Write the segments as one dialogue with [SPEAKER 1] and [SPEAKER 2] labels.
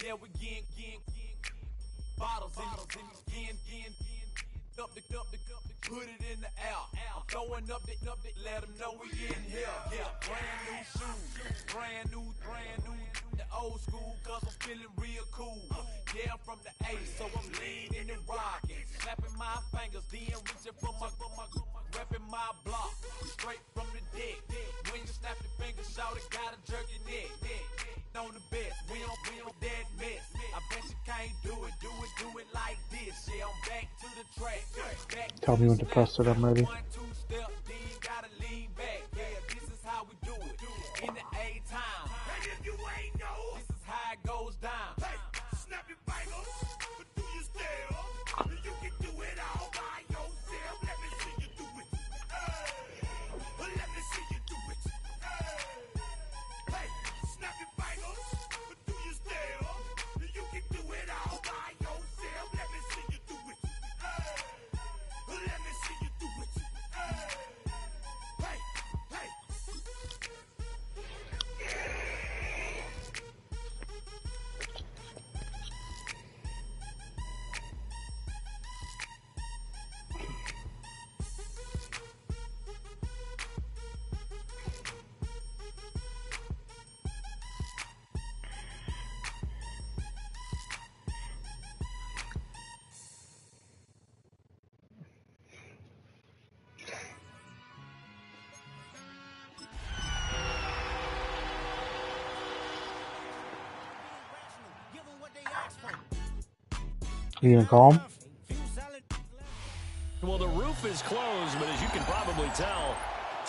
[SPEAKER 1] Yeah, we getting bottles in again. Up the put it in the air. I'm throwing up the, let them know we in here. Yeah, brand new shoes, brand new. The old school, cause I'm feeling real cool. Yeah, I'm from the A, so I'm leaning and rocking. Snapping my fingers, then reaching for my repping my block. Straight from the deck. When you snap your fingers, shout it, gotta jerk your neck. On the best, we don't that mess. I bet you can't do it like this. Yeah, I'm back to the track.
[SPEAKER 2] Tell me when to press it, I'm ready.
[SPEAKER 1] 1, 2 step, then you gotta lean back. Yeah, this is how we do it. In the A time. And if you ain't know, this is how it goes down. Hey, snap your fingers, but do you still? You can do it all by yourself. Let me see you do it. Let me see you do it. Hey, snap your fingers, but do you still? You can do it all by yourself. Let me see you do it. Let me see you do it. Hey.
[SPEAKER 2] You gonna call him?
[SPEAKER 3] Well, the roof is closed, but as you can probably tell,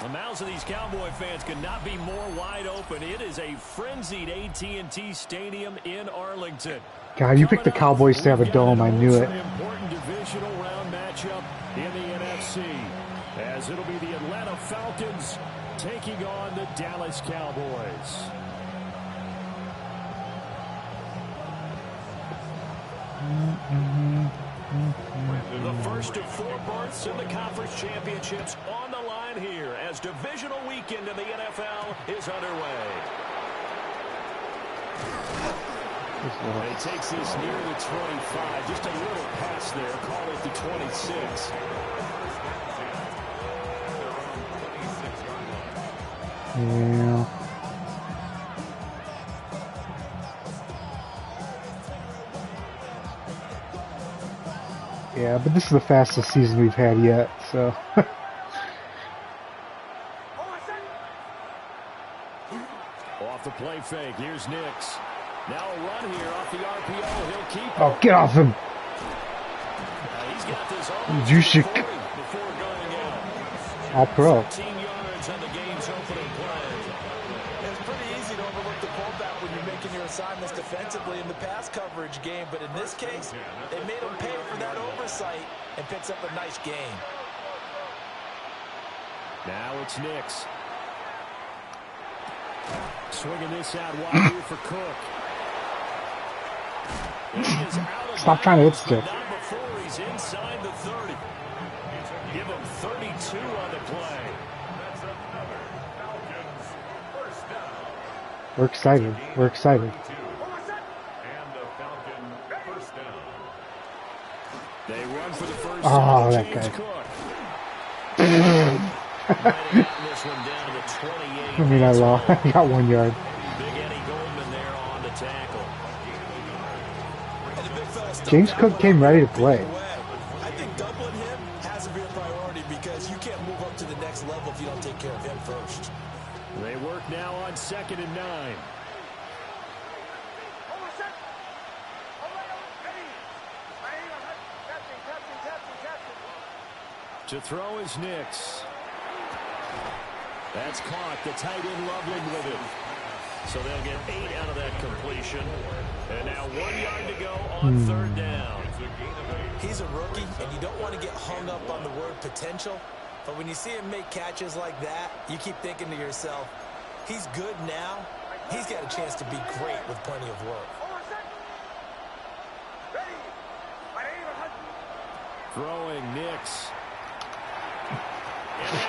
[SPEAKER 3] the mouths of these Cowboy fans could not be more wide open. It is a frenzied AT&T Stadium in Arlington.
[SPEAKER 2] God, you picked the Cowboys to have a dome. I knew it.
[SPEAKER 3] An important divisional round matchup in the NFC, as it'll be the Atlanta Falcons taking on the Dallas Cowboys. The first of 4 berths in the conference championships on the line here as divisional weekend in the NFL is underway. And he takes this near the 25. Just a little pass there. Call it the 26.
[SPEAKER 2] Yeah. Yeah, but this is the fastest season we've had yet, so.
[SPEAKER 3] Off the play fake, here's Nix. Now a run here off the RPO. He'll keep.
[SPEAKER 2] Oh, get off him!
[SPEAKER 3] He's got this
[SPEAKER 2] Juszczyk.
[SPEAKER 3] before going out.
[SPEAKER 2] All pro.
[SPEAKER 3] 13 yards on the game's opening play.
[SPEAKER 4] It's pretty easy to overlook the pullback when you're making your assignments defensively in the pass coverage game, but in this case, they made him pay for that oversight and picks up a nice gain.
[SPEAKER 3] Now it's Nix. Swinging this out wide here for Cook.
[SPEAKER 2] Stop trying to hit stick.
[SPEAKER 3] Not before he's inside the 30. Give him 32 on the play.
[SPEAKER 2] We're excited. We're excited.
[SPEAKER 3] They run for the first
[SPEAKER 2] Oh,
[SPEAKER 3] time.
[SPEAKER 2] that guy. I mean, I lost. I got 1 yard.
[SPEAKER 3] Big Eddie Goldman there on the tackle.
[SPEAKER 2] James Cook came ready to play.
[SPEAKER 4] I think doubling him has to be a priority because you can't move up to the next level if you don't take care of him first.
[SPEAKER 3] They work now on 2nd and 9. To throw is Nix. That's caught. The tight end Loveland with it. So they'll get 8 out of that completion. And now 1 yard to go on 3rd down.
[SPEAKER 4] He's a rookie, and you don't want to get hung up on the word potential. But when you see him make catches like that, you keep thinking to yourself, he's good now. He's got a chance to be great with plenty of work.
[SPEAKER 3] Throwing Nix.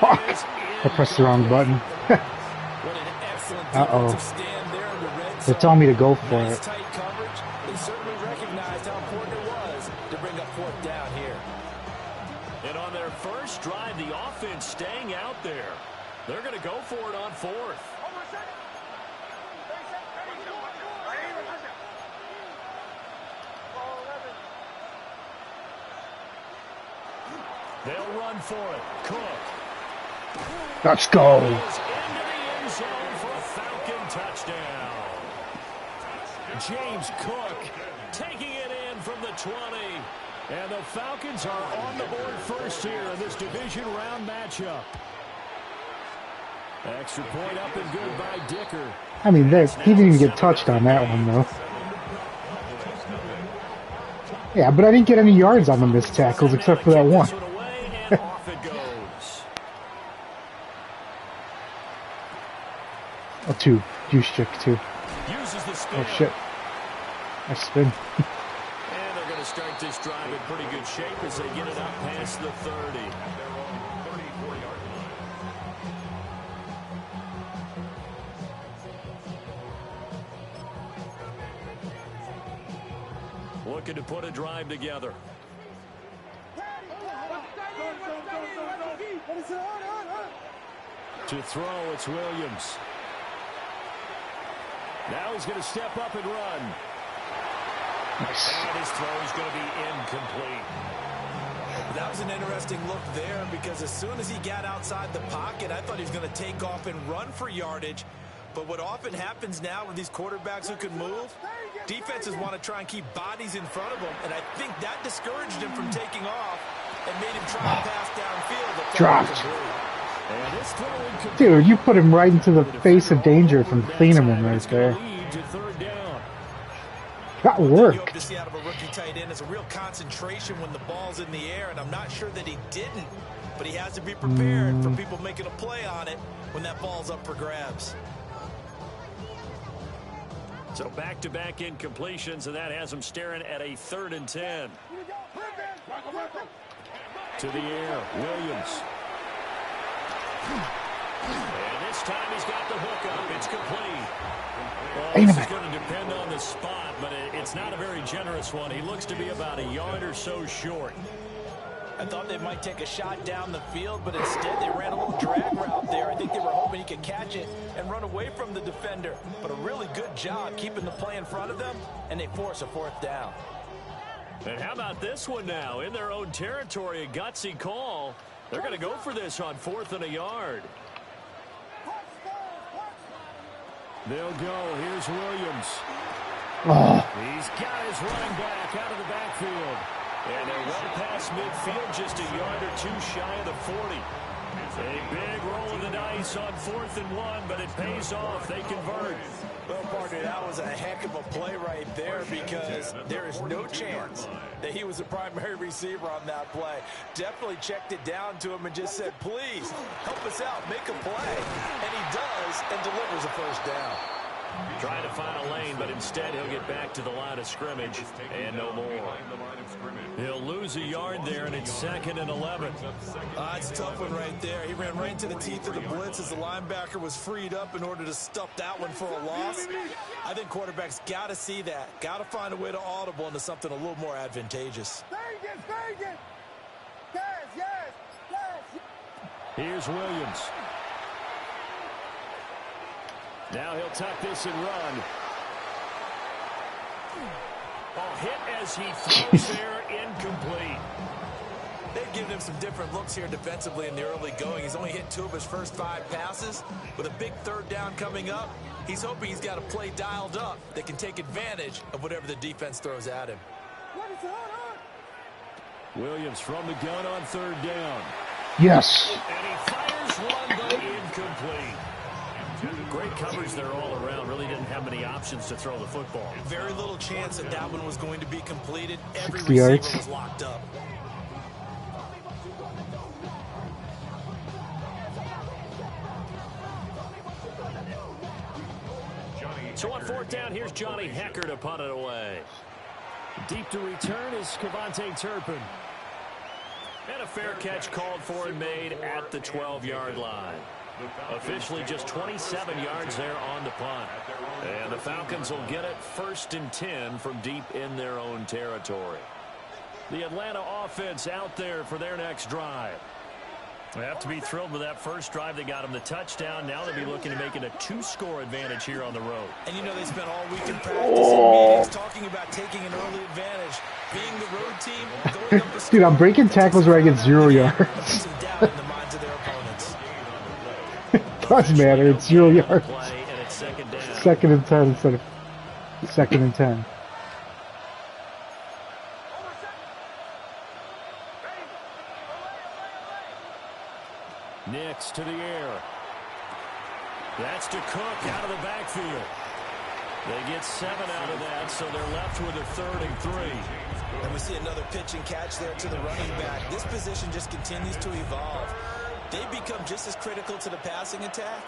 [SPEAKER 2] Fuck! I pressed the wrong button.
[SPEAKER 4] What an excellent defensive stand there in the red
[SPEAKER 2] They're telling me to go for
[SPEAKER 4] Nice
[SPEAKER 2] it.
[SPEAKER 4] tight coverage. They certainly recognized how important it was to bring up fourth down here.
[SPEAKER 3] And on their first drive, the offense staying out there. They're going to go for it on fourth. They'll run for it. Cook.
[SPEAKER 2] Let's go.
[SPEAKER 3] Goes into the end zone for a Falcon touchdown. James Cook taking it in from the 20. And the Falcons are on the board first here in this division round matchup. Extra point up and good by Dicker.
[SPEAKER 2] I mean, he didn't even get touched on that one, though. Yeah, but I didn't get any yards on the missed tackles except for that one.
[SPEAKER 3] And off it goes.
[SPEAKER 2] Oh, two. Juice chick, too.
[SPEAKER 3] Uses the spin.
[SPEAKER 2] Oh, shit. I spin.
[SPEAKER 3] And they're going to start this drive in pretty good shape as they get it up past the 30. Looking to put a drive together. To throw, it's Williams. Now he's going to step up and run.
[SPEAKER 2] Nice.
[SPEAKER 3] And his throw is going to be incomplete.
[SPEAKER 4] That was an interesting look there because as soon as he got outside the pocket, I thought he was going to take off and run for yardage. But what often happens now with these quarterbacks who can move, defenses want to try and keep bodies in front of them, and I think that discouraged him from taking off and made him try to pass downfield.
[SPEAKER 2] Dropped.
[SPEAKER 3] And this throw incomplete.
[SPEAKER 2] Dude, you put him right into the face of danger from Cleaneman right there.
[SPEAKER 3] Lead to third down.
[SPEAKER 2] That
[SPEAKER 4] You hope
[SPEAKER 2] worked.
[SPEAKER 4] to see out of a rookie tight end is a real concentration when the ball's in the air, and I'm not sure that he didn't, but he has to be prepared for people making a play on it when that ball's up for grabs.
[SPEAKER 3] So back-to-back incompletions, and that has him staring at a 3rd and 10. To the air, Williams. And this time he's got the hook up. It's complete. Well, this is going to depend on the spot, but it's not a very generous one. He looks to be about a yard or so short.
[SPEAKER 4] I thought they might take a shot down the field, but instead they ran a little drag route there. I think they were hoping he could catch it and run away from the defender. But a really good job keeping the play in front of them, and they force a 4th down.
[SPEAKER 3] And how about this one now? In their own territory, a gutsy call. They're going to go for this on 4th and a yard. They'll go. Here's Williams.
[SPEAKER 2] Oh,
[SPEAKER 3] He's got his running back out of the backfield. And they're well past midfield, just a yard or two shy of the 40. A big roll of the dice on 4th and 1, but it pays off. They convert.
[SPEAKER 4] Well, partner, that was a heck of a play right there because there is no chance that he was the primary receiver on that play. Definitely checked it down to him and just said, please, help us out, make a play. And he does and delivers a 1st down.
[SPEAKER 3] Trying to find a lane, but instead he'll get back to the line of scrimmage and no more. He'll lose a yard there, and it's 2nd and 11.
[SPEAKER 4] That's a tough one right there. He ran right into the teeth of the blitz as the linebacker was freed up in order to stuff that one for a loss. I think quarterbacks got to see that. Got to find a way to audible into something a little more advantageous.
[SPEAKER 3] Here's Williams. Now he'll tuck this and run. Oh, hit as he throws there, incomplete.
[SPEAKER 4] They've given him some different looks here defensively in the early going. He's only hit 2 of his first 5 passes. With a big 3rd down coming up, he's hoping he's got a play dialed up that can take advantage of whatever the defense throws at him.
[SPEAKER 3] Williams from the gun on 3rd down.
[SPEAKER 2] yes.
[SPEAKER 3] And he fires one, but incomplete. Great coverage there all around. Really didn't have many options to throw the football.
[SPEAKER 4] Very little chance that that one was going to be completed. Every
[SPEAKER 2] 60
[SPEAKER 4] receiver
[SPEAKER 2] yards.
[SPEAKER 4] was locked up.
[SPEAKER 3] So on 4th down, here's Johnny Hecker to punt it away. Deep to return is Kevontae Turpin. And a fair catch called for and made at the 12-yard line. Officially just 27 yards there on the punt. And the Falcons will get it 1st and 10 from deep in their own territory. The Atlanta offense out there for their next drive. They have to be thrilled with that first drive. They got them the touchdown. Now they'll be looking to make it a 2-score advantage here on the road.
[SPEAKER 4] And you know they spent all week in practice and meetings talking about taking an early advantage. Being the road team, going up the
[SPEAKER 2] Dude, I'm breaking tackles where I get 0 yards.
[SPEAKER 4] down in the minds of their opponents.
[SPEAKER 2] Doesn't matter. It's 0 yards.
[SPEAKER 3] Play, and it's second down.
[SPEAKER 2] 2nd and 10 instead of 2nd and 10.
[SPEAKER 3] Nix to the air. That's to Cook out of the backfield. They get 7 out of that, so they're left with a 3rd and 3.
[SPEAKER 4] And we see another pitch and catch there to the running back. This position just continues to evolve. They become just as critical to the passing attack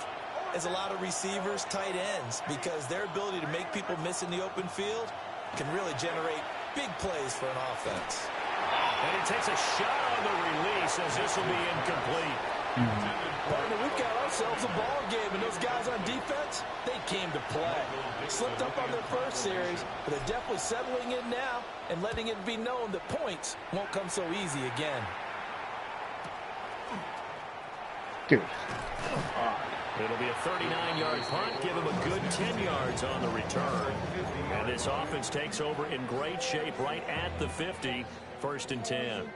[SPEAKER 4] as a lot of receivers, tight ends, because their ability to make people miss in the open field can really generate big plays for an offense.
[SPEAKER 3] And he takes a shot on the release as this will be incomplete.
[SPEAKER 4] Partner, we've got ourselves a ball game, and those guys on defense, they came to play. Slipped up on their first series, but they're definitely settling in now and letting it be known that points won't come so easy again.
[SPEAKER 2] Dude.
[SPEAKER 3] It'll be a 39-yard punt, give him a good 10 yards on the return. And this offense takes over in great shape right at the 50, 1st and 10.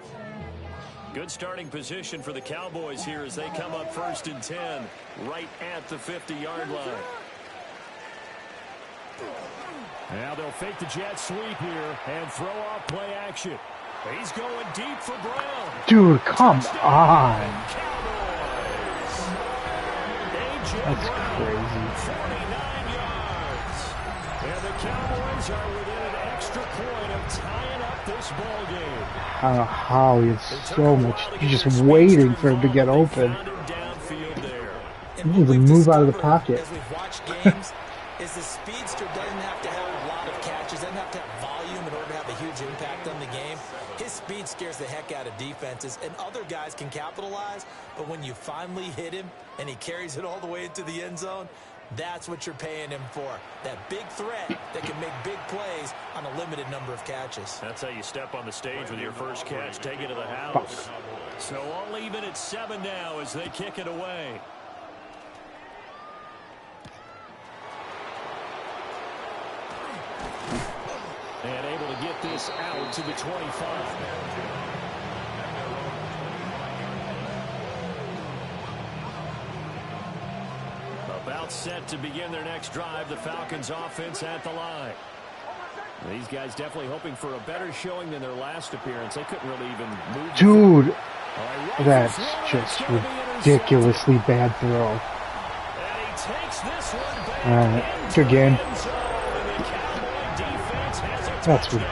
[SPEAKER 3] Good starting position for the Cowboys here as they come up 1st and 10 right at the 50-yard line. Now they'll fake the jet sweep here and throw off play action. He's going deep for Brown.
[SPEAKER 2] Dude, come on.
[SPEAKER 3] Cowboys.
[SPEAKER 2] That's crazy.
[SPEAKER 3] 49 yards. And the Cowboys are within an extra point of tying up this ball game.
[SPEAKER 2] I don't know how he had so much. You're just waiting for him to get open. He didn't even move out of the pocket.
[SPEAKER 4] As we've watched games, is the speedster doesn't have to have a lot of catches, doesn't have to have volume in order to have a huge impact on the game. His speed scares the heck out of defenses, and other guys can capitalize, but when you finally hit him and he carries it all the way into the end zone, that's what you're paying him for. That big threat that can make big plays on a limited number of catches.
[SPEAKER 3] That's how you step on the stage with your first catch. Take it to the house. So all even at 7 now as they kick it away. And able to get this out to the 25. About set to begin their next drive. The Falcons offense at the line. These guys definitely hoping for a better showing than their last appearance. They couldn't really even move.
[SPEAKER 2] Dude, that's just ridiculously bad throw.
[SPEAKER 3] And he takes this one back.
[SPEAKER 2] Alright, good game. That's what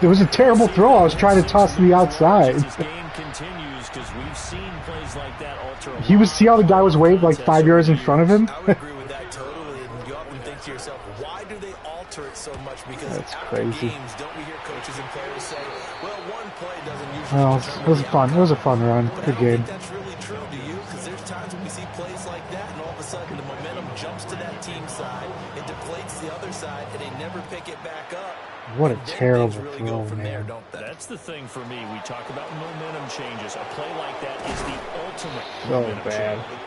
[SPEAKER 2] it was a terrible throw. I was trying to toss to the outside.
[SPEAKER 3] This game continues because we've seen plays like that alter.
[SPEAKER 2] He was, see how the guy was waved like 5 yards in front of him?
[SPEAKER 4] I would agree with that totally, and you often think to yourself, why do they alter it so much? Because
[SPEAKER 2] That's
[SPEAKER 4] after
[SPEAKER 2] crazy.
[SPEAKER 4] games, don't we hear coaches and players say, well, one play doesn't usually
[SPEAKER 2] Well,
[SPEAKER 4] determine
[SPEAKER 2] it was
[SPEAKER 4] the
[SPEAKER 2] fun. It was a fun run.
[SPEAKER 4] But I
[SPEAKER 2] Good
[SPEAKER 4] don't
[SPEAKER 2] game.
[SPEAKER 4] think that's really true, do you? Because there's times when we see plays like that, and all of a sudden the momentum jumps to that team side, it deflates the other side, and they never pick it back up.
[SPEAKER 2] What a
[SPEAKER 4] And then
[SPEAKER 2] terrible
[SPEAKER 4] things really
[SPEAKER 2] throw,
[SPEAKER 4] go from there,
[SPEAKER 2] man.
[SPEAKER 4] don't they?
[SPEAKER 3] That's the thing for me. We talk about momentum changes. A play like that is the ultimate
[SPEAKER 2] So
[SPEAKER 3] momentum
[SPEAKER 2] bad.
[SPEAKER 3] change.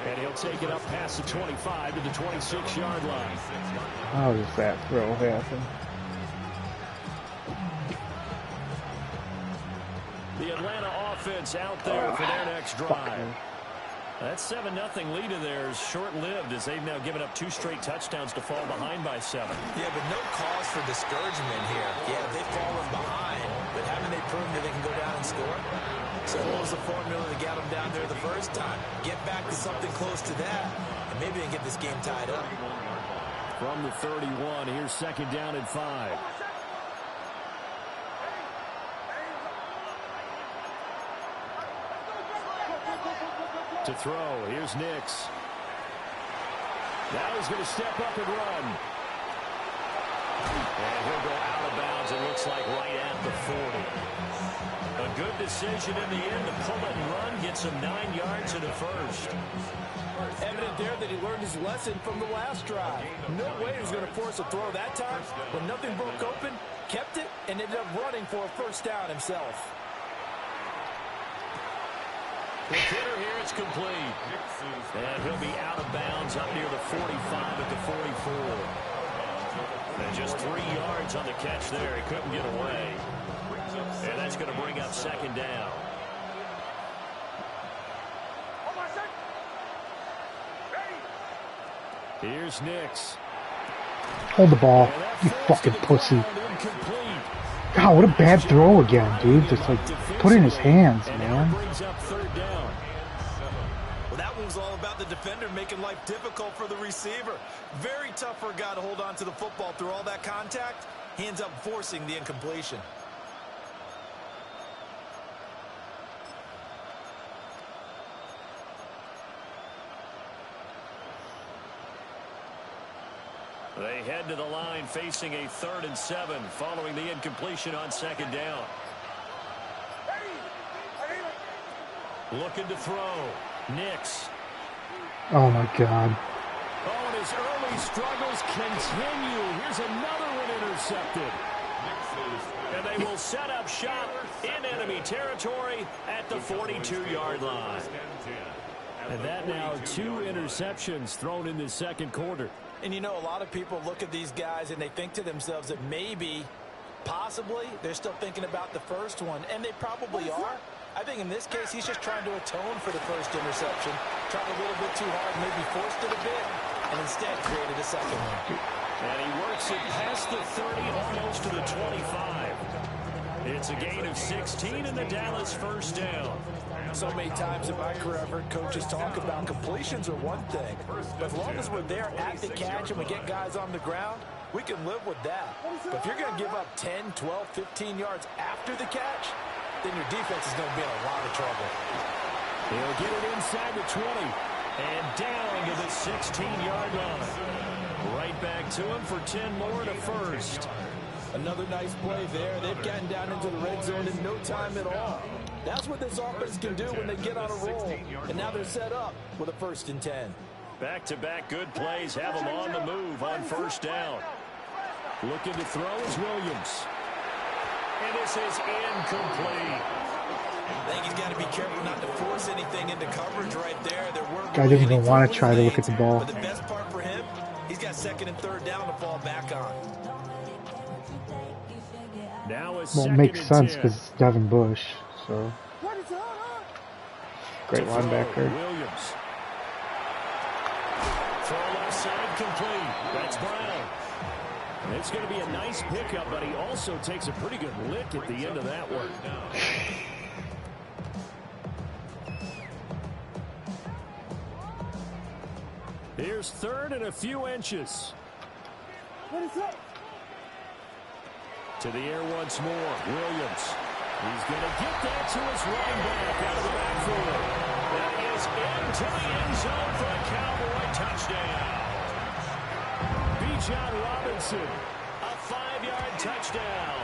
[SPEAKER 3] And he'll take it up past the 25 to the 26-yard line.
[SPEAKER 2] How does that throw happen?
[SPEAKER 3] The Atlanta offense out there for their next drive. That 7-0 lead of theirs short-lived as they've now given up 2 straight touchdowns to fall behind by 7.
[SPEAKER 4] Yeah, but no cause for discouragement here. Yeah, they've fallen behind, but haven't they proven that they can go down and score? So what was the formula that got them down there the first time? Get back to something close to that, and maybe they can get this game tied up.
[SPEAKER 3] From the 31, here's 2nd down and 5. To throw, here's Nix. Now he's going to step up and run. And he'll go out of bounds, it looks like, right at the 40. A good decision in the end to pull it and run, gets him 9 yards in the first.
[SPEAKER 4] Evident there that he learned his lesson from the last drive. No way he was going to force a throw that time. When nothing broke open, kept it, and ended up running for a first down himself.
[SPEAKER 3] The hitter here, it's complete. And he'll be out of bounds up near the 45 at the 44. And just 3 yards on the catch there. He couldn't get away. And that's going to bring up second down. Here's Nix.
[SPEAKER 2] Hold the ball, you fucking pussy. God, what a bad throw again, dude. Just like, put it in his hands, man.
[SPEAKER 4] Well, that one was all about the defender making life difficult for the receiver. Very tough for a guy to hold on to the football through all that contact. He ends up forcing the incompletion.
[SPEAKER 3] They head to the line facing a 3rd and 7 following the incompletion on second down. Looking to throw. Nix.
[SPEAKER 2] Oh my God.
[SPEAKER 3] Oh, and his early struggles continue. Here's another one intercepted. And they will set up shop in enemy territory at the 42-yard line. And that now 2 interceptions thrown in the second quarter.
[SPEAKER 4] And you know, a lot of people look at these guys and they think to themselves that maybe, possibly, they're still thinking about the first one. And they probably are. I think in this case, he's just trying to atone for the first interception. Tried a little bit too hard, maybe forced it a bit, and instead created a second one.
[SPEAKER 3] And he works it past the 30, almost to the 25. It's a gain of 16 in the Dallas first down.
[SPEAKER 4] So many times in my career, I've heard coaches talk about completions are one thing. But as long as we're there at the catch and we get guys on the ground, we can live with that. But if you're going to give up 10, 12, 15 yards after the catch, then your defense is going to be in a lot of trouble.
[SPEAKER 3] He'll get it inside the 20 and down to the 16-yard line. Right back to him for 10 more to first.
[SPEAKER 4] Another nice play there. They've gotten down into the red zone in no time at all. That's what this offense can do when they get on a roll. And now they're set up with a 1st and 10.
[SPEAKER 3] Back-to-back good plays have them on the move on first down. Looking to throw is Williams. And this is incomplete.
[SPEAKER 4] I think he's got to be careful not to force anything into coverage right there.
[SPEAKER 2] Guy didn't even want to try to look at the ball.
[SPEAKER 4] But the best part for him, he's got 2nd and 3rd down to fall back on.
[SPEAKER 3] Now
[SPEAKER 2] well, it makes sense because it's Devin Bush. So great linebacker.
[SPEAKER 3] Williams. Throw left side complete. That's Brown. It's going to be a nice pickup, but he also takes a pretty good lick at the end of that one. Here's 3rd and a few inches.
[SPEAKER 5] What is that?
[SPEAKER 3] To the air once more. Williams. He's going to get that to his running back out of the backfield. That is into the end zone for a Cowboy touchdown. Bijan Robinson, a 5-yard touchdown.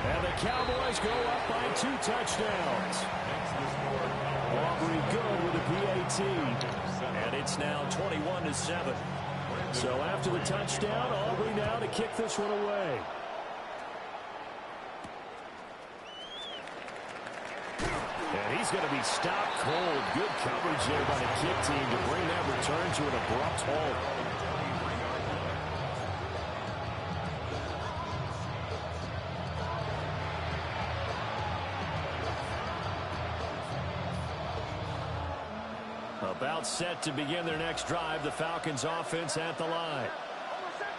[SPEAKER 3] And the Cowboys go up by 2 touchdowns. Aubrey good with a PAT. And it's now 21-7. So after the touchdown, Aubrey now to kick this one away. And he's going to be stopped cold. Good coverage there by the kick team to bring that return to an abrupt halt. About set to begin their next drive, the Falcons offense at the line.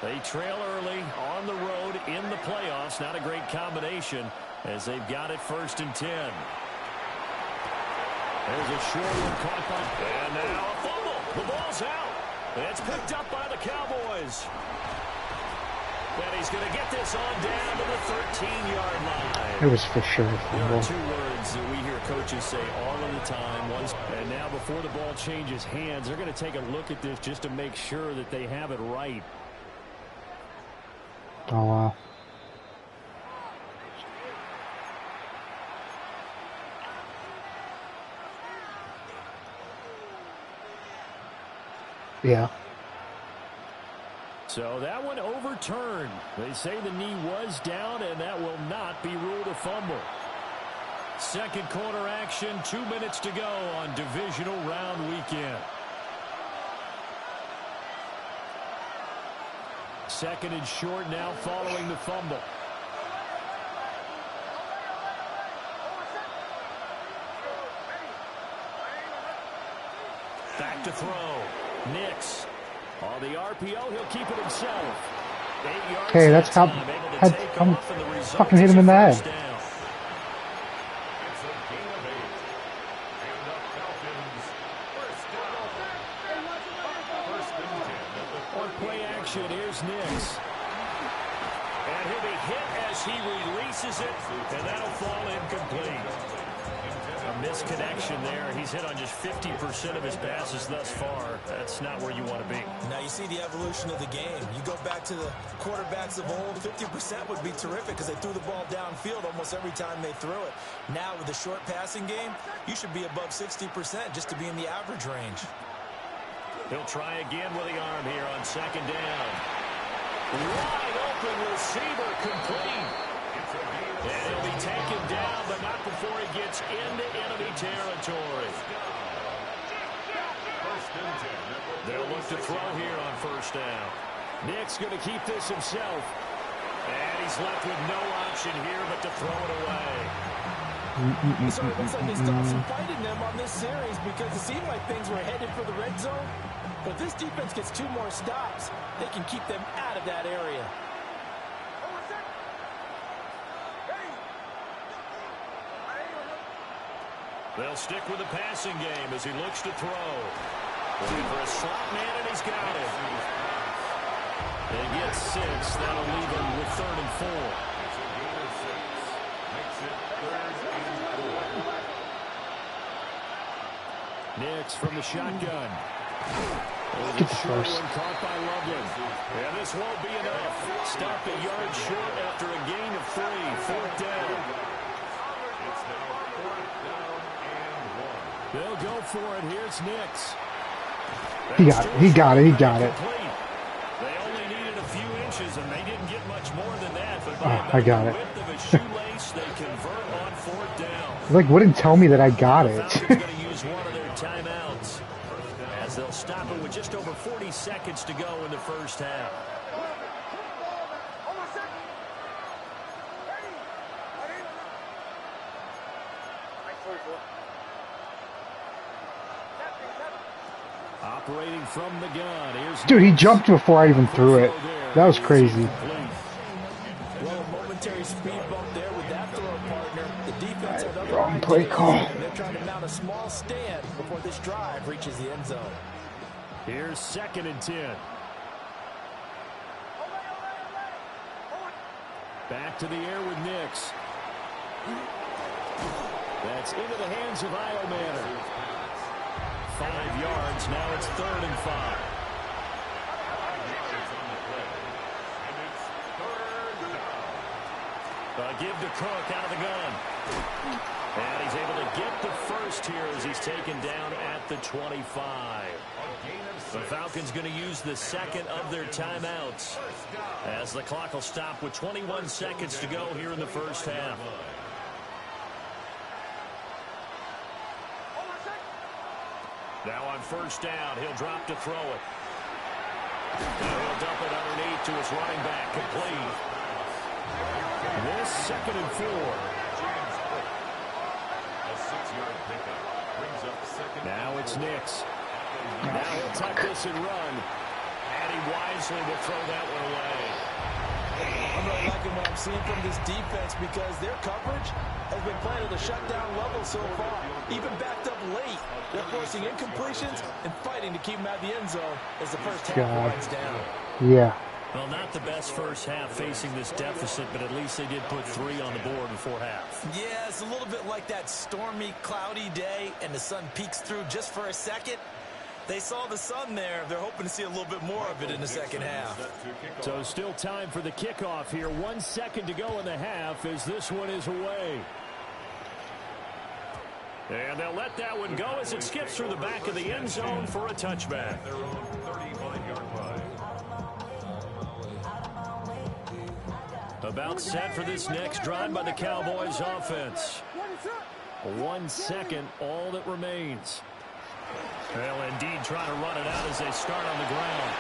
[SPEAKER 3] They trail early on the road in the playoffs. Not a great combination as they've got it 1st and 10. There's a short one caught by. And now a fumble. The ball's out. It's picked up by the Cowboys. And he's going to get this on down to the 13-yard line.
[SPEAKER 2] It was for sure a fumble.
[SPEAKER 3] There are 2 words that we hear coaches say all of the time. And now before the ball changes hands, they're going to take a look at this just to make sure that they have it right.
[SPEAKER 2] Oh, wow. Yeah.
[SPEAKER 3] So that one overturned. They say the knee was down, and that will not be ruled a fumble. Second quarter action, 2 minutes to go on divisional round weekend. Second and short now following the fumble. Back to throw. Nix. On the RPO, he'll keep it himself. 8 yards.
[SPEAKER 2] Okay, that's how I'm fucking hit him in the head.
[SPEAKER 3] On play action, here's Nix. And he'll be hit as he releases it, and that'll fall incomplete. A misconnection there. He's hit on just 50% of his passes thus far. That's not where you want to be.
[SPEAKER 4] Now you see the evolution of the game. You go back to the quarterbacks of old, 50% would be terrific because they threw the ball downfield almost every time they threw it. Now with the short passing game, you should be above 60% just to be in the average range.
[SPEAKER 3] He'll try again with the arm here on second down. Wide open receiver, complete. And he'll be taken down, but not before he gets into enemy territory. They'll look to throw here on first down. Nick's going to keep this himself. And he's left with no option here but to throw it away.
[SPEAKER 4] So it looks like they stopped some fighting them on this series because it seemed like things were headed for the red zone. But if this defense gets 2 more stops, they can keep them out of that area.
[SPEAKER 3] They'll stick with the passing game as he looks to throw. Looking for a slot man, and he's got it. They get 6. That'll leave them with 3rd and 4. Nix from the shotgun.
[SPEAKER 2] Get the first.
[SPEAKER 3] Caught by Loveland. And this won't be enough. Stop a yard short after a gain of 3. 4th down. They'll go for it. Here's Nix.
[SPEAKER 2] He got it. He got it. He got it.
[SPEAKER 3] They only needed a few inches, and they didn't get much more than that. But
[SPEAKER 2] I got it.
[SPEAKER 3] width of a shoelace, they convert on 4th down.
[SPEAKER 2] Like, wouldn't tell me that I got it.
[SPEAKER 3] Falcons going to use one of their timeouts as they'll stop it with just over 40 seconds to go in the first half. Operating from the gun. Here's
[SPEAKER 2] Dude, he jumped before I even threw it. That was crazy.
[SPEAKER 4] Well, momentary speed bump there with that throw partner. The defense had other
[SPEAKER 2] Wrong play call.
[SPEAKER 4] They're trying to mount a small stand before this drive reaches the end zone.
[SPEAKER 3] Here's 2nd and 10. Back to the air with Nix. That's into the hands of Iomanner. 5 yards. Now it's 3rd and 5. Give to Cook out of the gun. And he's able to get the first here as he's taken down at the 25. The Falcons going to use the second of their timeouts as the clock will stop with 21 seconds to go here in the first half. Now on first down, he'll drop to throw it. Now he'll dump it underneath to his running back, complete. This 2nd and 4. Now it's Nix. Now he'll tuck this and run. And he wisely will throw that one away.
[SPEAKER 4] I'm really liking what I'm seeing from this defense because their coverage has been playing at a shutdown level so far. Even backed up late, they're forcing incompletions and fighting to keep them out of the end zone as the first half winds down.
[SPEAKER 2] Yeah.
[SPEAKER 3] Well, not the best first half facing this deficit, but at least they did put 3 on the board before half.
[SPEAKER 4] Yeah, it's a little bit like that stormy, cloudy day, and the sun peeks through just for a second. They saw the sun there. They're hoping to see a little bit more of it in the second half.
[SPEAKER 3] So still time for the kickoff here. 1 second to go in the half as this one is away. And they'll let that one go as it skips through the back of the end zone for a touchback. About set for this next drive by the Cowboys offense. 1 second, all that remains. Well, indeed, trying to run it out as they start on the ground.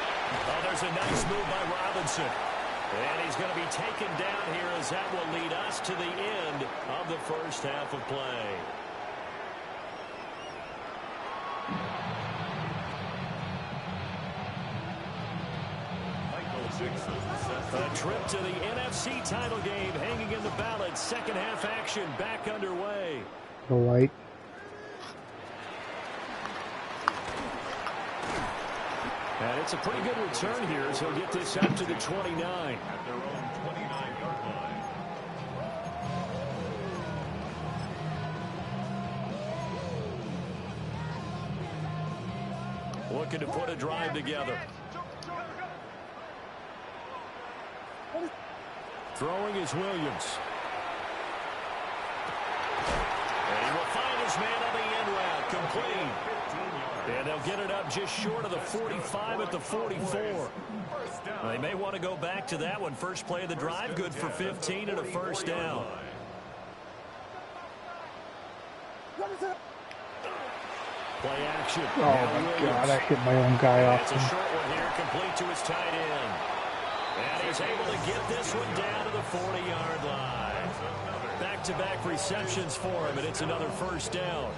[SPEAKER 3] Oh, there's a nice move by Robinson. And he's going to be taken down here as that will lead us to the end of the first half of play. A trip to the NFC title game hanging in the balance. Second half action back underway.
[SPEAKER 2] The light.
[SPEAKER 3] And it's a pretty good return here as he'll get this up to the 29. At their own 29-yard line. Looking to put a drive together. Throwing is Williams. And he will find his man on the end route. Complete. And they'll get it up just short of the 45 at the 44. They may want to go back to that one. First play of the drive, good for 15 and a first down. Play action.
[SPEAKER 2] Oh, my God. I hit my own guy off.
[SPEAKER 3] It's a short one here, complete to his tight end. And he's able to get this one down to the 40-yard line. Back-to-back receptions for him, and it's another first down.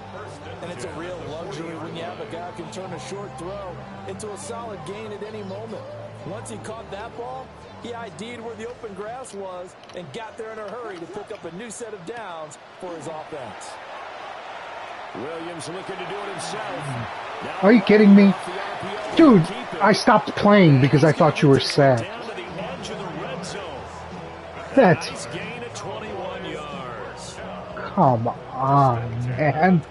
[SPEAKER 4] And it's a real luxury when you have a guy who can turn a short throw into a solid gain at any moment. Once he caught that ball, he ID'd where the open grass was and got there in a hurry to pick up a new set of downs for his offense.
[SPEAKER 3] Williams looking to do it himself. Now,
[SPEAKER 2] are you kidding me? Dude, I stopped playing because I thought you were sad. That's...
[SPEAKER 3] gain of 21 yards.
[SPEAKER 2] Come on, man.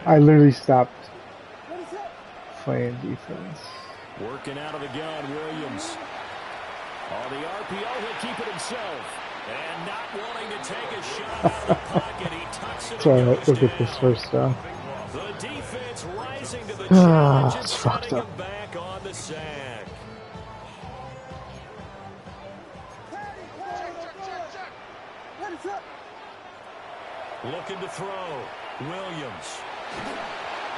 [SPEAKER 2] I literally stopped playing defense.
[SPEAKER 3] Working out of the gun, Williams. On the RPO, he'll keep it himself. And not wanting to take a shot out of the pocket, he tucks it.
[SPEAKER 2] Sorry, let's get this first down.
[SPEAKER 3] The defense rising to the challenge and
[SPEAKER 2] it's fucked
[SPEAKER 3] setting
[SPEAKER 2] up.
[SPEAKER 3] him back on the sack. Looking to throw. Williams.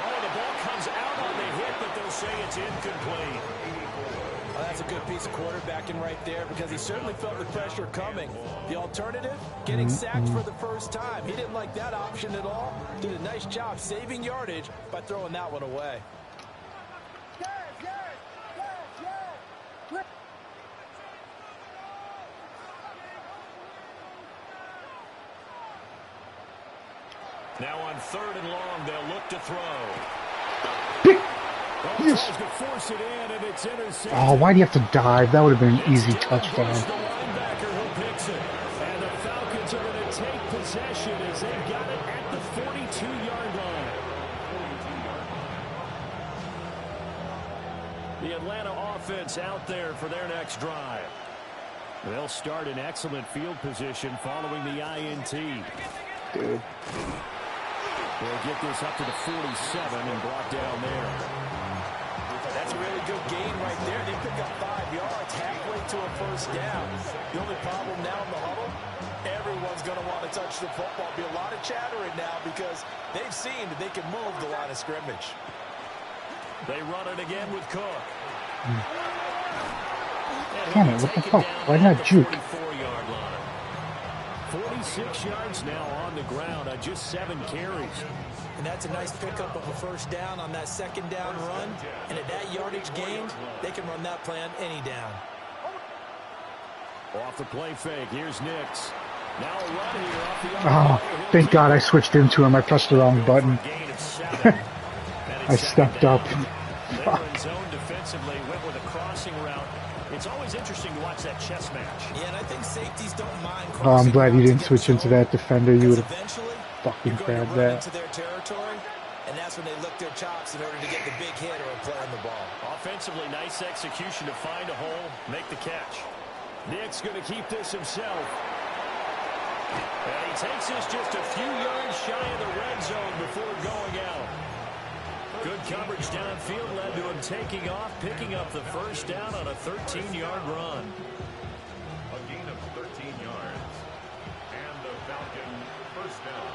[SPEAKER 3] Oh, the ball comes out on the hit, but they'll say it's incomplete.
[SPEAKER 4] Well, that's a good piece of quarterbacking right there because he certainly felt the pressure coming. The alternative, getting sacked for the first time. He didn't like that option at all. Did a nice job saving yardage by throwing that one away.
[SPEAKER 3] Now on 3rd and long, they'll look to throw.
[SPEAKER 2] Yes.
[SPEAKER 3] To force it in, and it's intercepted.
[SPEAKER 2] Oh, why do you have to dive? That would have been an easy touchdown.
[SPEAKER 3] The linebacker who picks it. And the Falcons are going to take possession as they've got it at the 42-yard line. The Atlanta offense out there for their next drive. They'll start in excellent field position following the INT.
[SPEAKER 2] Dude.
[SPEAKER 3] They'll get this up to the 47 and brought down there.
[SPEAKER 4] That's a really good gain right there. They pick up 5 yards halfway to a first down. The only problem now in the huddle, everyone's going to want to touch the football. Be a lot of chattering now because they've seen that they can move the line of scrimmage.
[SPEAKER 3] They run it again with Cook.
[SPEAKER 2] Damn it, what the fuck? Why not juke?
[SPEAKER 3] 46 yards now on the ground on just 7 carries.
[SPEAKER 4] And that's a nice pickup of a first down on that second down run. And at that yardage gained, they can run that play on any down.
[SPEAKER 3] Off the play fake, here's Nix. Now a run here off the
[SPEAKER 2] Oh, thank God I switched into him. I pressed the wrong button. I stepped up.
[SPEAKER 3] They were in zone defensively, went with a crossing route. It's always interesting to watch that chess match.
[SPEAKER 4] Yeah, and I think safeties don't mind.
[SPEAKER 2] Oh, I'm glad you didn't switch into that defender. You would have fucking grabbed that.
[SPEAKER 4] Into their territory, and that's when they lick their chops in order to get the big hit or a play on the ball.
[SPEAKER 3] Offensively, nice execution to find a hole, make the catch. Nick's going to keep this himself. And he takes this just a few yards shy of the red zone before going out. Good coverage downfield led to him taking off, picking up the first down on a 13-yard run.
[SPEAKER 6] A gain of 13 yards. And the Falcon first down.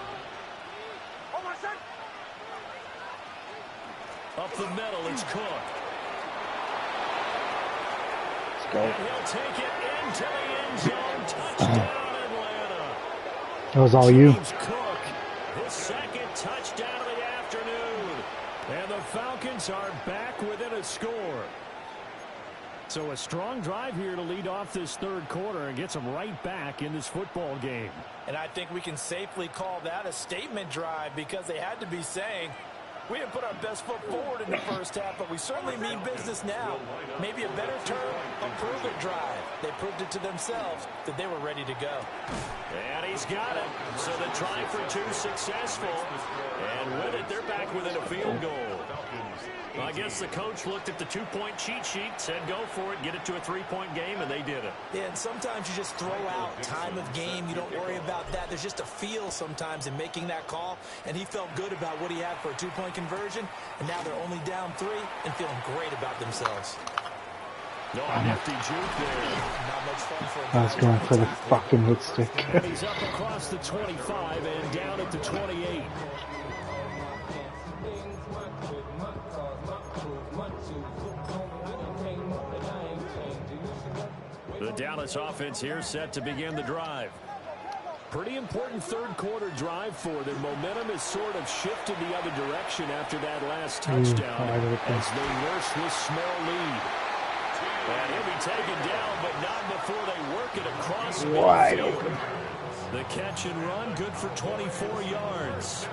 [SPEAKER 3] Up the middle, it's Cook.
[SPEAKER 2] Let's go.
[SPEAKER 3] And he'll take it into the end zone. Touchdown, Atlanta.
[SPEAKER 2] That was all you.
[SPEAKER 3] James Cook, his second touchdown of the afternoon. And the Falcons are back within a score. So a strong drive here to lead off this third quarter and gets them right back in this football game.
[SPEAKER 4] And I think we can safely call that a statement drive because they had to be saying, we didn't put our best foot forward in the first half, but we certainly mean business now. Maybe a better term, a prove-it drive. They proved it to themselves that they were ready to go.
[SPEAKER 3] And he's got it. So the try for two successful. And with it, they're back within a field goal. Well, I guess the coach looked at the two-point cheat sheet, said go for it, get it to a three-point game, and they did it.
[SPEAKER 4] Yeah, and sometimes you just throw out time of game. You don't worry about that. There's just a feel sometimes in making that call, and he felt good about what he had for a two-point conversion, and now they're only down 3 and feeling great about themselves.
[SPEAKER 3] No, nifty juke there.
[SPEAKER 4] Not much fun for
[SPEAKER 2] I was going for the fucking hit stick.
[SPEAKER 3] And he's up across the 25 and down at the 28. The Dallas offense here set to begin the drive. Pretty important third quarter drive for them. Momentum has sort of shifted the other direction after that last touchdown as they nurse this small lead. And he'll be taken down, but not before they work it across midfield. The catch and run, good for 24 yards.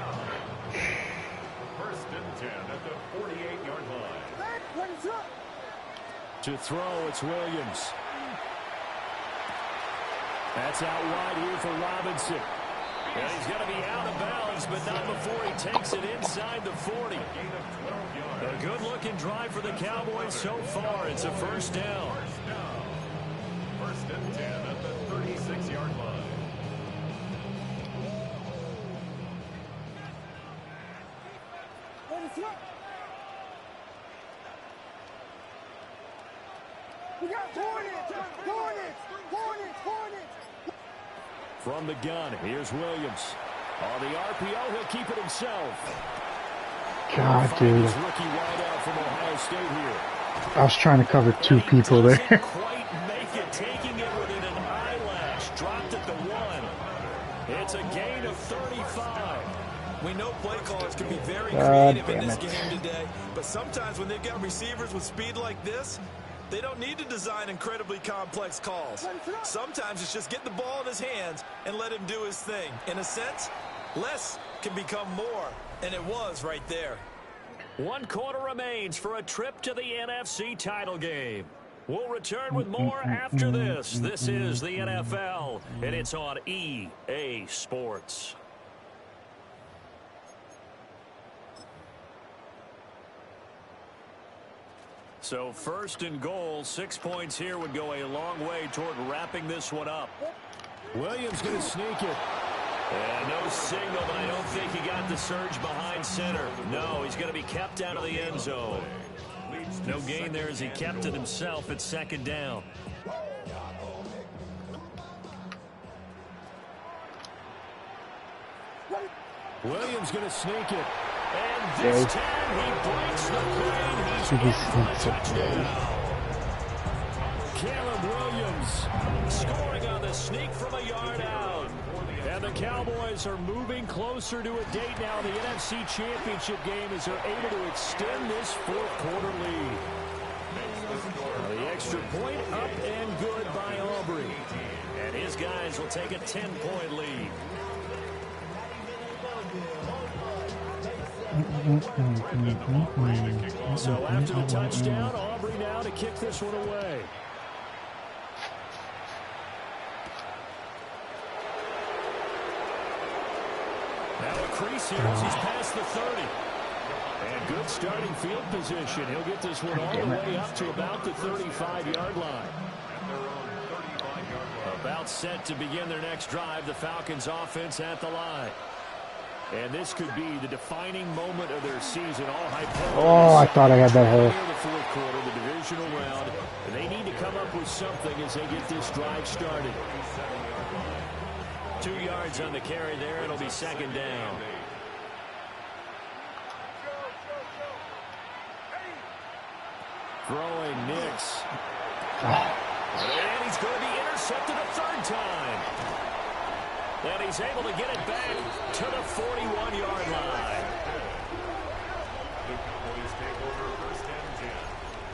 [SPEAKER 6] First and 10 at the 48-yard line.
[SPEAKER 3] To throw, it's Williams. That's out wide here for Robinson. And he's going to be out of bounds, but not before he takes it inside the 40. A good-looking drive for the Cowboys so far. It's a first down.
[SPEAKER 6] First and 10 at the 36-yard line.
[SPEAKER 5] We got Hornets!
[SPEAKER 3] From the gun, here's Williams. On the RPO, he'll keep it himself.
[SPEAKER 2] God, dude.
[SPEAKER 3] His rookie wideout from Ohio State here.
[SPEAKER 2] I was trying to cover 2 people there.
[SPEAKER 3] Doesn't quite make it, taking it within an eyelash. Dropped at the 1. It's a gain of 35.
[SPEAKER 4] We know play callers can be very
[SPEAKER 2] God
[SPEAKER 4] creative in
[SPEAKER 2] damn
[SPEAKER 4] this
[SPEAKER 2] it.
[SPEAKER 4] game today, but sometimes when they've got receivers with speed like this, they don't need to design incredibly complex calls. Sometimes it's just get the ball in his hands and let him do his thing. In a sense, less can become more, and it was right there.
[SPEAKER 3] 1 quarter remains for a trip to the NFC title game. We'll return with more after this. This is the NFL, and it's on EA Sports. So first and goal, 6 points here would go a long way toward wrapping this one up. Williams going to sneak it. And no signal, but I don't think he got the surge behind center. No, he's going to be kept out of the end zone. No gain there as he kept it himself at second down. Williams going to sneak it. And this time he breaks the plane. He's in for a touchdown. Caleb Williams scoring on the sneak from a yard out. And the Cowboys are moving closer to a date now in the NFC Championship game as they're able to extend this fourth quarter lead. The extra point up and good by Aubrey. And his guys will take a 10-point lead. So after the touchdown, Aubrey now to kick this one away. Now a crease here as he's past the 30. And good starting field position. He'll get this one all the way up to about the 35-yard line. About set to begin their next drive, the Falcons offense at the line. And this could be the defining moment of their season. All hyperbole.
[SPEAKER 2] Oh, I thought I had that hole.
[SPEAKER 3] The fourth quarter, the divisional round. And they need to come up with something as they get this drive started. 2 yards on the carry there. It'll be second down. Throwing Nix. And he's going to be intercepted a third time. And he's able to get it back to the 41-yard line.
[SPEAKER 6] The Cowboys take over first and 10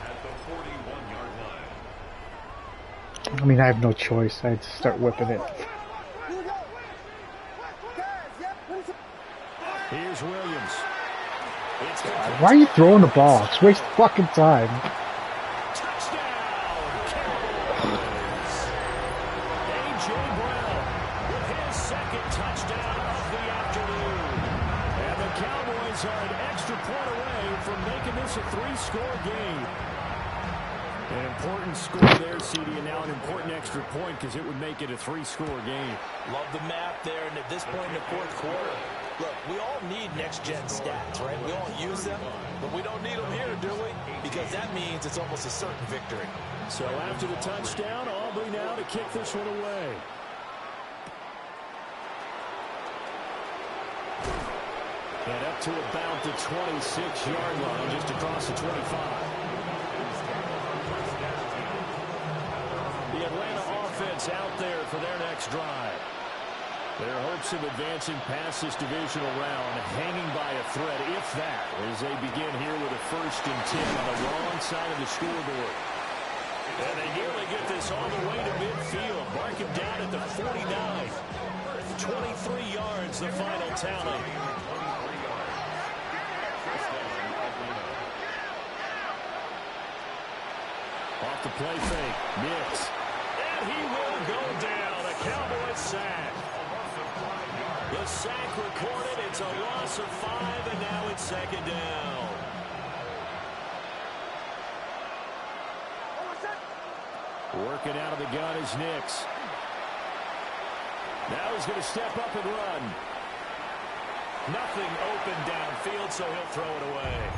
[SPEAKER 6] at the 41-yard line.
[SPEAKER 2] I mean, I have no choice. I had to start whipping it.
[SPEAKER 3] Here's Williams. It's
[SPEAKER 2] Why are you throwing the ball? It's waste fucking time.
[SPEAKER 3] A 3-score game. An important score there, CD, and now an important extra point because it would make it a 3-score game.
[SPEAKER 4] Love the map there, and at this point in the fourth quarter, look, we all need next-gen stats, right? We all use them, but we don't need them here, do we? Because that means it's almost a certain victory.
[SPEAKER 3] So after the touchdown, Aubrey now to kick this one away. And up to about the 26-yard line, just across the 25. The Atlanta offense out there for their next drive. Their hopes of advancing past this divisional round hanging by a thread, if that, as they begin here with a 1st and 10 on the wrong side of the scoreboard. And they nearly get this all the way to midfield. Mark him down at the 49. 23 yards, the final tally. Off the play fake, Nix. And he will go down. A Cowboys sack. The sack recorded. It's a loss of 5, and now it's second down. Working out of the gun is Nix. Now he's going to step up and run. Nothing open downfield, so he'll throw it away.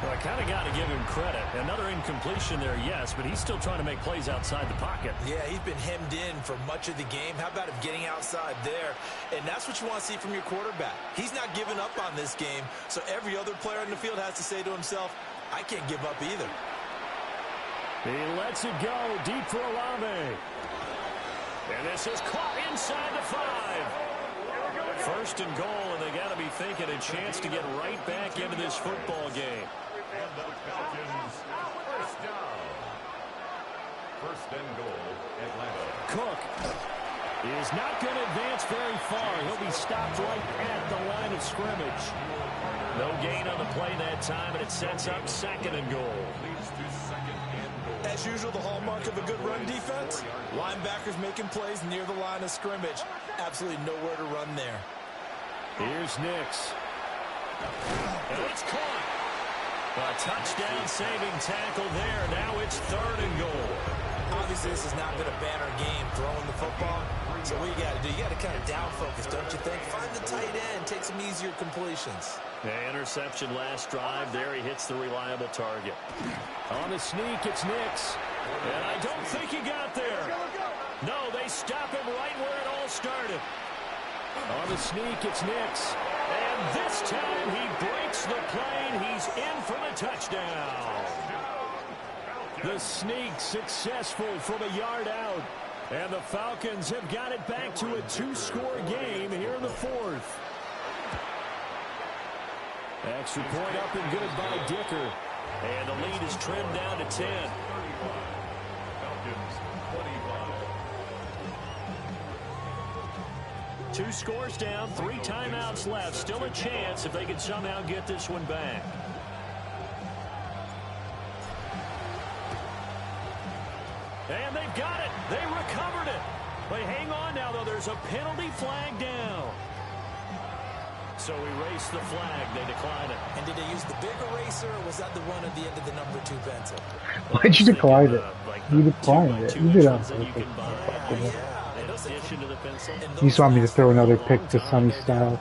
[SPEAKER 3] Well, I kind of got to give him credit. Another incompletion there, yes, but he's still trying to make plays outside the pocket.
[SPEAKER 4] Yeah, he's been hemmed in for much of the game. How about him getting outside there? And that's what you want to see from your quarterback. He's not giving up on this game, so every other player in the field has to say to himself, I can't give up either.
[SPEAKER 3] He lets it go deep for Olave. And this is caught inside the 5. 1st and goal, and they got to be thinking a chance to get right back into this football game.
[SPEAKER 6] And the Falcons, first down. 1st and goal, Atlanta.
[SPEAKER 3] Cook is not going to advance very far. He'll be stopped right at the line of scrimmage. No gain on the play that time, and it sets up 2nd and goal.
[SPEAKER 6] Leads to 2nd and goal.
[SPEAKER 4] As usual, the hallmark of a good run defense, linebackers making plays near the line of scrimmage. Absolutely nowhere to run there.
[SPEAKER 3] Here's Nix. And it's caught. A touchdown saving tackle there. Now it's 3rd and goal.
[SPEAKER 4] Obviously, this has not been a banner game throwing the football. So what you got to do, you got to kind of down focus, don't you think? Find the tight end, take some easier completions.
[SPEAKER 3] Interception last drive. There he hits the reliable target. On the sneak, it's Nix. And I don't think he got there. No, they stop him right where it all started. On the sneak, it's Nix. And this time he breaks the plane. He's in for the touchdown. The sneak successful from a yard out. And the Falcons have got it back to a 2-score game here in the 4th. Extra point up and good by Dicker. And the lead is trimmed down to 10.
[SPEAKER 6] Falcons, 25.
[SPEAKER 3] 2 scores down, 3 timeouts left. Still a chance if they could somehow get this one back. And they've got it. They recovered it. But hang on now, though. There's a penalty flag down. So erase the flag. They decline it.
[SPEAKER 4] And did they use the big eraser, or was that the one at the end of the number 2 pencil?
[SPEAKER 2] Why'd you decline it? You declined it. You did on
[SPEAKER 3] that you
[SPEAKER 2] purpose.
[SPEAKER 3] can buy in addition to the pencil.
[SPEAKER 2] You just want me to throw another pick to Sonny Styles.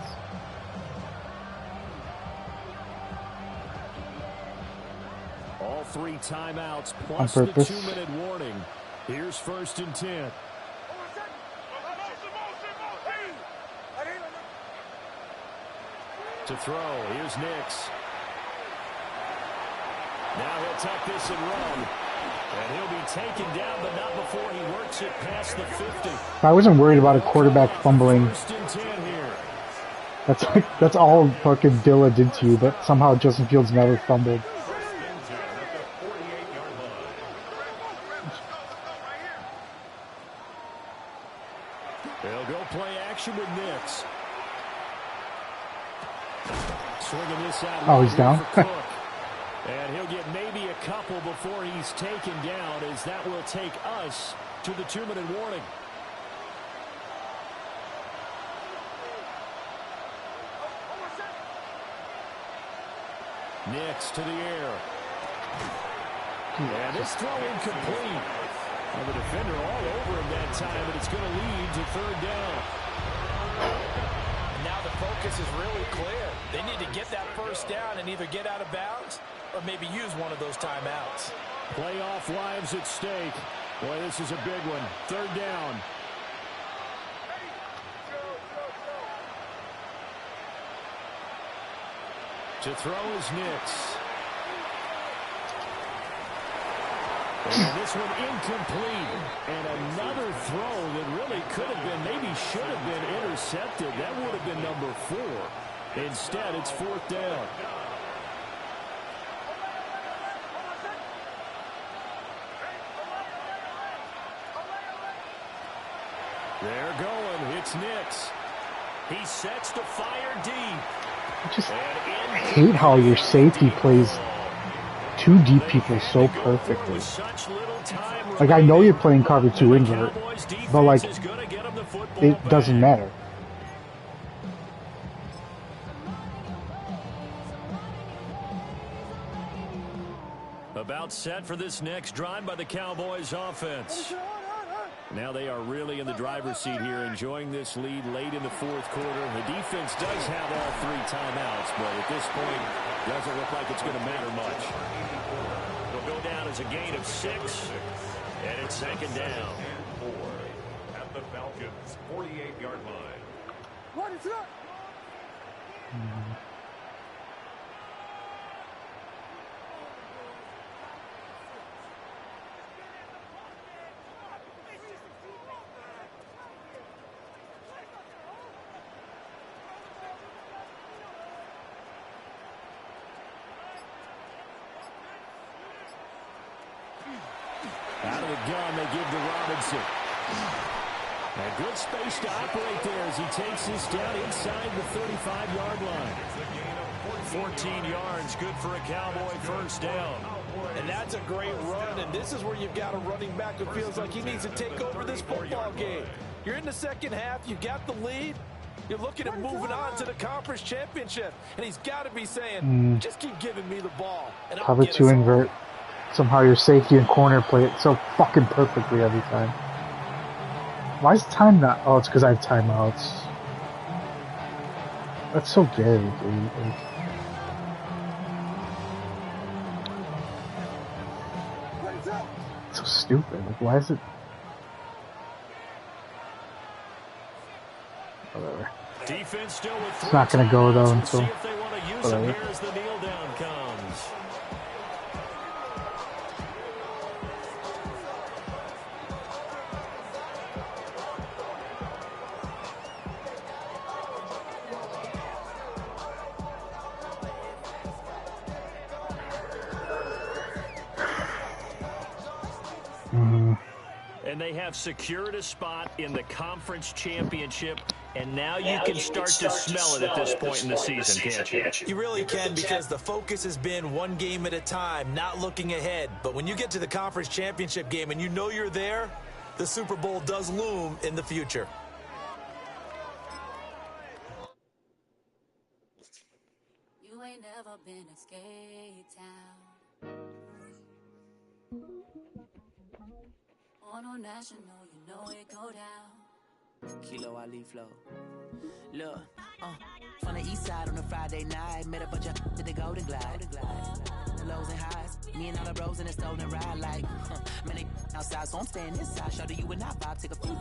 [SPEAKER 3] All 3 timeouts
[SPEAKER 2] On
[SPEAKER 3] plus the
[SPEAKER 2] purpose.
[SPEAKER 3] 2-minute warning. Here's 1st and 10. To throw, here's Nix. Now he'll tuck this and run. And he'll be taken down, but not before he works it past the 50.
[SPEAKER 2] If I wasn't worried about a quarterback fumbling,
[SPEAKER 3] 1st and 10 here.
[SPEAKER 2] that's all fucking Dilla did to you, but somehow Justin Fields never fumbled.
[SPEAKER 3] They'll go play action with Nix. Swinging this out.
[SPEAKER 2] Oh, he's down?
[SPEAKER 3] And he'll get maybe a couple before he's taken down, as that will take us to the 2-minute warning. Nix to the air. And this throw incomplete. Well, the defender all over him that time, but it's going to lead to 3rd down.
[SPEAKER 4] And now the focus is really clear. They need to get that 1st down and either get out of bounds or maybe use one of those timeouts.
[SPEAKER 3] Playoff lives at stake. Boy, this is a big one. 3rd down. To throw is Nix. And this one incomplete. And another throw that really could have been, maybe should have been intercepted. That would have been number 4. Instead, it's 4th down. They're going. It's Nix. He sets to fire deep.
[SPEAKER 2] I just hate how your safety plays 2 deep people so perfectly. Like, I know you're playing cover 2 invert, but like, it doesn't matter.
[SPEAKER 3] About set for this next drive by the Cowboys offense. Now they are really in the driver's seat here, enjoying this lead late in the 4th quarter. The defense does have all 3 timeouts, but at this point, doesn't look like it's going to matter much. It'll go down as a gain of 6, and it's 2nd down.
[SPEAKER 6] And 4 at the Falcons' 48-yard line.
[SPEAKER 5] What is that?
[SPEAKER 3] Out of the gun, they give to Robinson. A good space to operate there as he takes this down inside the 35-yard line. 14 yards, good for a Cowboy 1st down.
[SPEAKER 4] And that's a great run, and this is where you've got a running back who feels like he needs to take over this football game. You're in the 2nd half, you got the lead, you're looking at moving on to the conference championship, and he's got to be saying, just keep giving me the ball. And
[SPEAKER 2] Cover 2 invert. Somehow your safety and corner play it so fucking perfectly every time. Why is time not? Oh, it's because I have timeouts. That's so gay, dude. It's so stupid. Like, why is it? Whatever.
[SPEAKER 3] Defense still with
[SPEAKER 2] It's not gonna go though until.
[SPEAKER 3] see if they want to use him here as the kneel down comes. And they have secured a spot in the conference championship, and now you can start to smell it at this point in the season, can't you?
[SPEAKER 4] You really can, because the focus has been one game at a time, not looking ahead. But when you get to the conference championship game and you know you're there, the Super Bowl does loom in the future.
[SPEAKER 7] never been a skate town. On a national, you know it go down.
[SPEAKER 8] Kilo Ali flow. Look, from the east side on a Friday night, met a bunch of to the Golden Glide. The lows and highs, me and all the bros in a stolen ride like, man, they outside, so I'm staying inside. Show you and I vibe, take a few,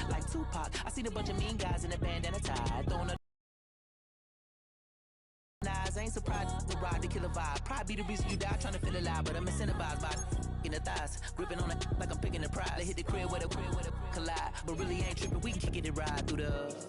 [SPEAKER 8] like Tupac. I seen a bunch of mean guys in a bandana tie, throwing a I ain't surprised to ride the killer vibe. Probably be the reason you die trying to feel alive, but I'm incentivized by in the thighs, gripping on it like I'm picking the prize. They hit the crib with a collide, but really ain't tripping. We can kick it right through the